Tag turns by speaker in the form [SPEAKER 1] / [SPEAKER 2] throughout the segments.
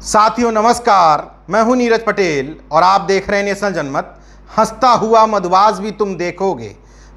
[SPEAKER 1] साथियों नमस्कार, मैं हूं नीरज पटेल और आप देख रहे हैं नेशनल जनमत। हंसता हुआ मधुवास भी तुम देखोगे,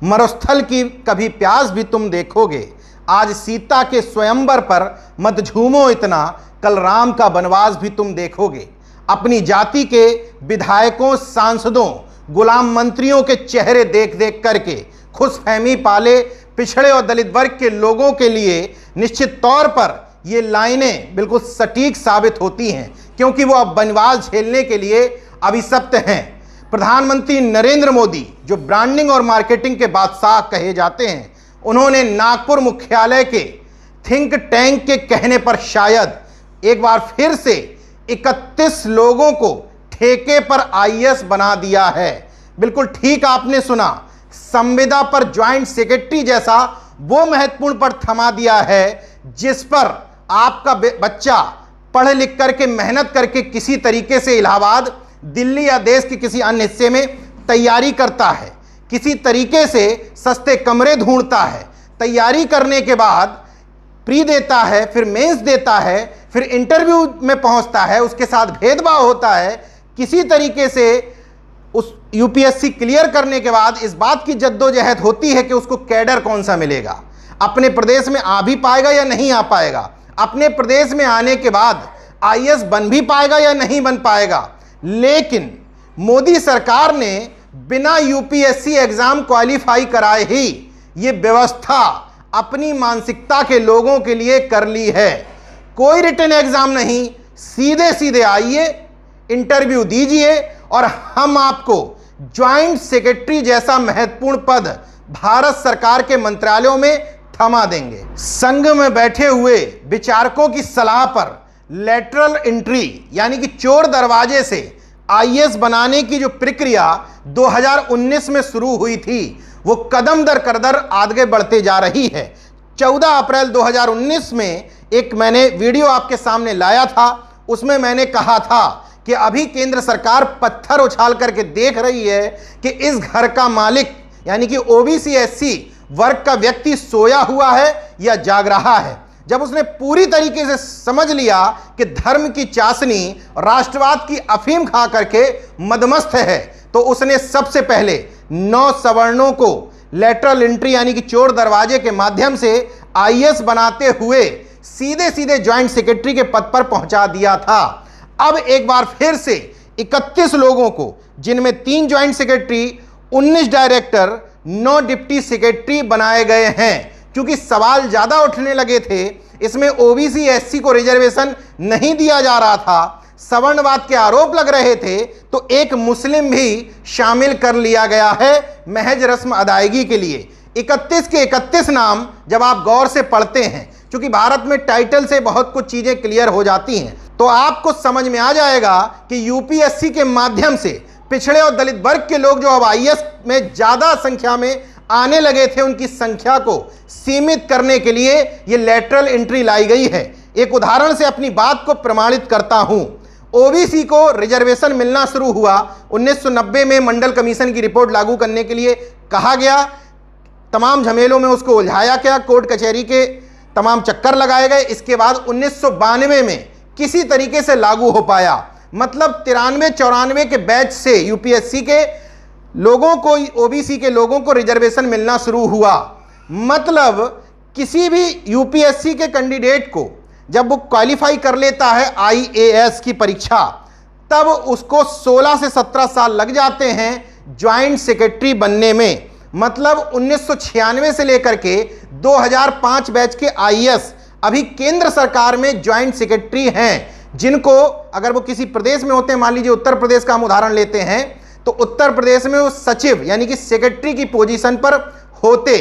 [SPEAKER 1] मरुस्थल की कभी प्यास भी तुम देखोगे। आज सीता के स्वयंवर पर मत झूमो इतना, कल राम का वनवास भी तुम देखोगे। अपनी जाति के विधायकों, सांसदों, गुलाम मंत्रियों के चेहरे देख देख करके खुशफहमी पाले पिछड़े और दलित वर्ग के लोगों के लिए निश्चित तौर पर ये लाइनें बिल्कुल सटीक साबित होती हैं, क्योंकि वो अब वनवास झेलने के लिए अभिशप्त हैं। प्रधानमंत्री नरेंद्र मोदी, जो ब्रांडिंग और मार्केटिंग के बादशाह कहे जाते हैं, उन्होंने नागपुर मुख्यालय के थिंक टैंक के कहने पर शायद एक बार फिर से 31 लोगों को ठेके पर आईएएस बना दिया है। बिल्कुल ठीक आपने सुना, संविदा पर ज्वाइंट सेक्रेटरी जैसा वो महत्वपूर्ण पद थमा दिया है जिस पर आपका बच्चा पढ़ लिख करके मेहनत करके किसी तरीके से इलाहाबाद, दिल्ली या देश के किसी अन्य हिस्से में तैयारी करता है, किसी तरीके से सस्ते कमरे ढूंढता है, तैयारी करने के बाद प्री देता है, फिर मेंस देता है, फिर इंटरव्यू में पहुंचता है, उसके साथ भेदभाव होता है, किसी तरीके से उस यूपीएससी क्लियर करने के बाद इस बात की जद्दोजहद होती है कि उसको कैडर कौन सा मिलेगा, अपने प्रदेश में आ भी पाएगा या नहीं आ पाएगा, अपने प्रदेश में आने के बाद आईएएस बन भी पाएगा या नहीं बन पाएगा। लेकिन मोदी सरकार ने बिना यूपीएससी एग्जाम क्वालिफाई कराए ही ये व्यवस्था अपनी मानसिकता के लोगों के लिए कर ली है। कोई रिटन एग्जाम नहीं, सीधे सीधे आइए, इंटरव्यू दीजिए और हम आपको ज्वाइंट सेक्रेटरी जैसा महत्वपूर्ण पद भारत सरकार के मंत्रालयों में थमा देंगे। संघ में बैठे हुए विचारकों की सलाह पर लेटरल एंट्री यानी कि चोर दरवाजे से आईएएस बनाने की जो प्रक्रिया 2019 में शुरू हुई थी, वो कदम दर कदम आगे बढ़ते जा रही है। 14 अप्रैल 2019 में एक मैंने वीडियो आपके सामने लाया था, उसमें मैंने कहा था कि अभी केंद्र सरकार पत्थर उछाल करके देख रही है कि इस घर का मालिक यानी कि ओबीसी एससी वर्ग का व्यक्ति सोया हुआ है या जाग रहा है। जब उसने पूरी तरीके से समझ लिया कि धर्म की चाशनी, राष्ट्रवाद की अफीम खा करके मदमस्त है, तो उसने सबसे पहले 9 सवर्णों को लेटरल एंट्री यानी कि चोर दरवाजे के माध्यम से आईएएस बनाते हुए सीधे सीधे ज्वाइंट सेक्रेटरी के पद पर पहुंचा दिया था। अब एक बार फिर से 31 लोगों को, जिनमें 3 joint secretary, 19 director, 9 deputy secretary बनाए गए हैं। क्योंकि सवाल ज्यादा उठने लगे थे, इसमें ओबीसी एससी को रिजर्वेशन नहीं दिया जा रहा था, सवर्णवाद के आरोप लग रहे थे, तो एक मुस्लिम भी शामिल कर लिया गया है महज रस्म अदायगी के लिए। 31 के 31 नाम जब आप गौर से पढ़ते हैं, क्योंकि भारत में टाइटल से बहुत कुछ चीजें क्लियर हो जाती हैं, तो आपको समझ में आ जाएगा कि यूपीएससी के माध्यम से पिछड़े और दलित वर्ग के लोग जो अब आईएएस में ज्यादा संख्या में आने लगे थे, उनकी संख्या को सीमित करने के लिए ये लेटरल एंट्री लाई गई है। एक उदाहरण से अपनी बात को प्रमाणित करता हूं। ओबीसी को रिजर्वेशन मिलना शुरू हुआ 1990 में, मंडल कमीशन की रिपोर्ट लागू करने के लिए कहा गया, तमाम झमेलों में उसको उलझाया गया, कोर्ट कचहरी के तमाम चक्कर लगाए गए। इसके बाद 1992 में किसी तरीके से लागू हो पाया, मतलब 93-94 के बैच से यूपीएससी के लोगों को, ओबीसी के लोगों को रिजर्वेशन मिलना शुरू हुआ। मतलब किसी भी यूपीएससी के कैंडिडेट को जब वो क्वालिफाई कर लेता है आईएएस की परीक्षा, तब उसको 16 से 17 साल लग जाते हैं ज्वाइंट सेक्रेटरी बनने में। मतलब 1996 से लेकर के 2005 बैच के आईएएस अभी केंद्र सरकार में ज्वाइंट सेक्रेटरी हैं, जिनको अगर वो किसी प्रदेश में होते हैं, मान लीजिए उत्तर प्रदेश का हम उदाहरण लेते हैं, तो उत्तर प्रदेश में वो सचिव यानी कि सेक्रेटरी की पोजीशन पर होते,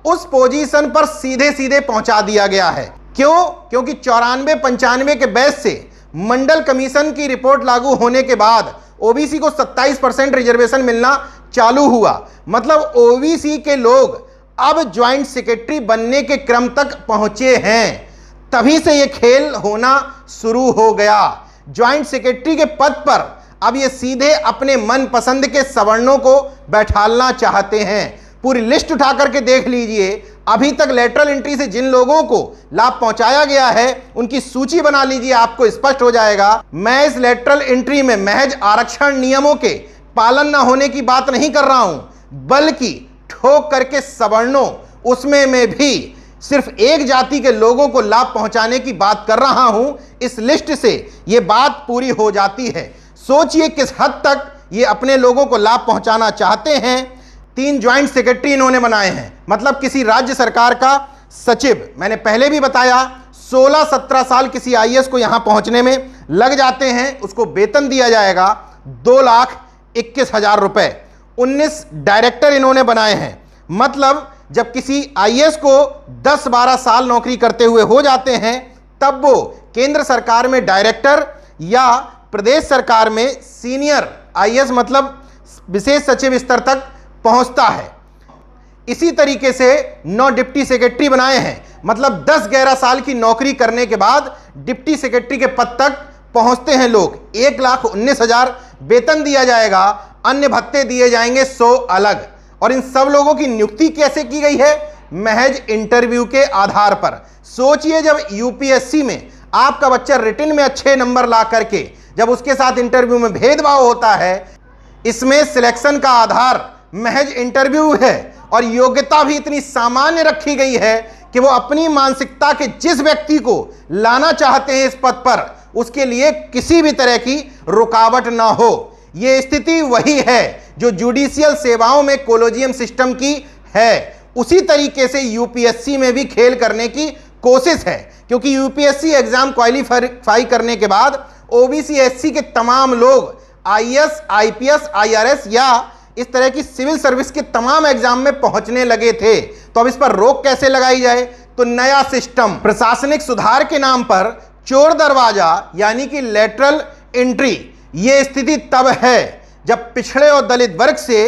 [SPEAKER 1] उस पोजीशन पर सीधे सीधे पहुंचा दिया गया है। क्यों? क्योंकि 94-95 के बैच से मंडल कमीशन की रिपोर्ट लागू होने के बाद ओबीसी को 27% रिजर्वेशन मिलना चालू हुआ। मतलब ओबीसी के लोग अब ज्वाइंट सेक्रेटरी बनने के क्रम तक पहुंचे हैं। तभी से यह खेल होना शुरू हो गया। ज्वाइंट सेक्रेटरी के पद पर अब ये सीधे अपने मन पसंद के सवर्णों को बैठालना चाहते हैं। पूरी लिस्ट उठा करके देख लीजिए। अभी तक लेटरल एंट्री से जिन लोगों को लाभ पहुंचाया गया है उनकी सूची बना लीजिए, आपको स्पष्ट हो जाएगा। मैं इस लेटरल एंट्री में महज आरक्षण नियमों के पालन न होने की बात नहीं कर रहा हूं, बल्कि ठोक करके सवर्णों उसमें मैं भी सिर्फ एक जाति के लोगों को लाभ पहुंचाने की बात कर रहा हूं। इस लिस्ट से यह बात पूरी हो जाती है। सोचिए किस हद तक ये अपने लोगों को लाभ पहुंचाना चाहते हैं। 3 ज्वाइंट सेक्रेटरी इन्होंने बनाए हैं, मतलब किसी राज्य सरकार का सचिव। मैंने पहले भी बताया 16-17 साल किसी आईएएस को यहां पहुंचने में लग जाते हैं। उसको वेतन दिया जाएगा 2,21,000 रुपए। 19 डायरेक्टर इन्होंने बनाए हैं, मतलब जब किसी आईएएस को 10-12 साल नौकरी करते हुए हो जाते हैं तब वो केंद्र सरकार में डायरेक्टर या प्रदेश सरकार में सीनियर आईएएस मतलब विशेष सचिव स्तर तक पहुंचता है। इसी तरीके से 9 डिप्टी सेक्रेटरी बनाए हैं, मतलब 10-11 साल की नौकरी करने के बाद डिप्टी सेक्रेटरी के पद तक पहुंचते हैं लोग। 1,19,000 वेतन दिया जाएगा, अन्य भत्ते दिए जाएंगे 100 अलग। और इन सब लोगों की नियुक्ति कैसे की गई है? महज इंटरव्यू के आधार पर। सोचिए जब यूपीएससी में आपका बच्चा रिटन में अच्छे नंबर ला करके जब उसके साथ इंटरव्यू में भेदभाव होता है, इसमें सिलेक्शन का आधार महज इंटरव्यू है और योग्यता भी इतनी सामान्य रखी गई है कि वो अपनी मानसिकता के जिस व्यक्ति को लाना चाहते हैं इस पद पर, उसके लिए किसी भी तरह की रुकावट ना हो। यह स्थिति वही है जो जुडिशियल सेवाओं में कोलोजियम सिस्टम की है। उसी तरीके से यूपीएससी में भी खेल करने की कोशिश है, क्योंकि यूपीएससी एग्जाम क्वालिफाई करने के बाद ओबीसी एससी के तमाम लोग आईएएस, आईपीएस, आईआरएस या इस तरह की सिविल सर्विस के तमाम एग्जाम में पहुंचने लगे थे। तो अब इस पर रोक कैसे लगाई जाए? तो नया सिस्टम, प्रशासनिक सुधार के नाम पर चोर दरवाजा यानी कि लेटरल एंट्री। यह स्थिति तब है जब पिछड़े और दलित वर्ग से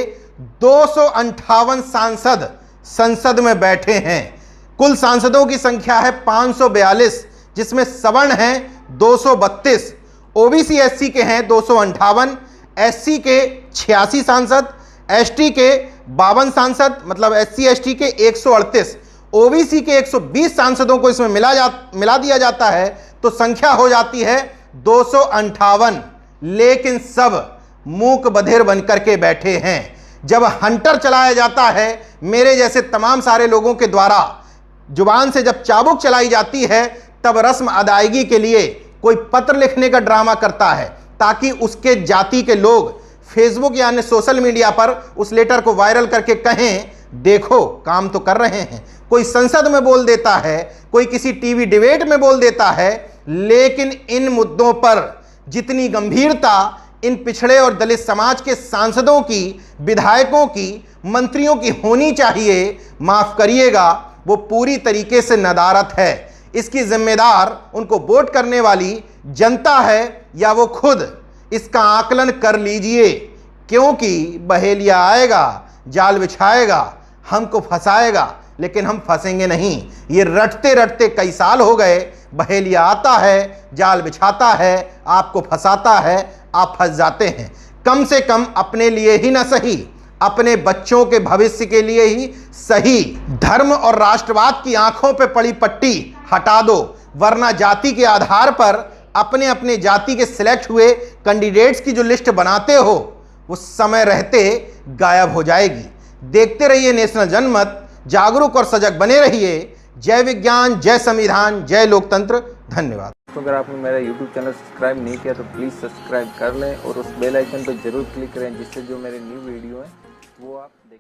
[SPEAKER 1] 258 सांसद संसद में बैठे हैं। कुल सांसदों की संख्या है 542, जिसमें सवर्ण हैं 232, ओबीसी एससी के हैं 258, एससी के 86 सांसद, एसटी के 52 सांसद, मतलब एससी एसटी के 138, ओबीसी के 120 सांसदों को इसमें मिला दिया जाता है तो संख्या हो जाती है 258। लेकिन सब मूक बधिर बनकर के बैठे हैं। जब हंटर चलाया जाता है मेरे जैसे तमाम सारे लोगों के द्वारा, जुबान से जब चाबुक चलाई जाती है, तब रस्म अदायगी के लिए कोई पत्र लिखने का ड्रामा करता है ताकि उसके जाति के लोग फेसबुक या अन्य सोशल मीडिया पर उस लेटर को वायरल करके कहें, देखो काम तो कर रहे हैं। कोई संसद में बोल देता है, कोई किसी टीवी डिबेट में बोल देता है, लेकिन इन मुद्दों पर जितनी गंभीरता इन पिछड़े और दलित समाज के सांसदों की, विधायकों की, मंत्रियों की होनी चाहिए, माफ करिएगा, वो पूरी तरीके से नदारत है। इसकी जिम्मेदार उनको वोट करने वाली जनता है या वो खुद। इसका आकलन कर लीजिए, क्योंकि बहेलिया आएगा, जाल बिछाएगा, हमको फंसाएगा, लेकिन हम फंसेंगे नहीं। ये रटते रटते कई साल हो गए। बहेलिया आता है, जाल बिछाता है, आपको फंसाता है, आप फंस जाते हैं। कम से कम अपने लिए ही ना सही, अपने बच्चों के भविष्य के लिए ही सही धर्म और राष्ट्रवाद की आंखों पे पड़ी पट्टी हटा दो, वरना जाति के आधार पर अपने अपने जाति के सिलेक्ट हुए कैंडिडेट्स की जो लिस्ट बनाते हो वो समय रहते गायब हो जाएगी। देखते रहिए नेशनल जनमत, जागरूक और सजग बने रहिए। जय विज्ञान, जय संविधान, जय लोकतंत्र। धन्यवाद।
[SPEAKER 2] तो अगर आपने मेरा YouTube चैनल सब्सक्राइब नहीं किया तो प्लीज़ सब्सक्राइब कर लें और उस बेल आइकन पर जरूर क्लिक करें, जिससे जो मेरे न्यू वीडियो हैं वो आप देख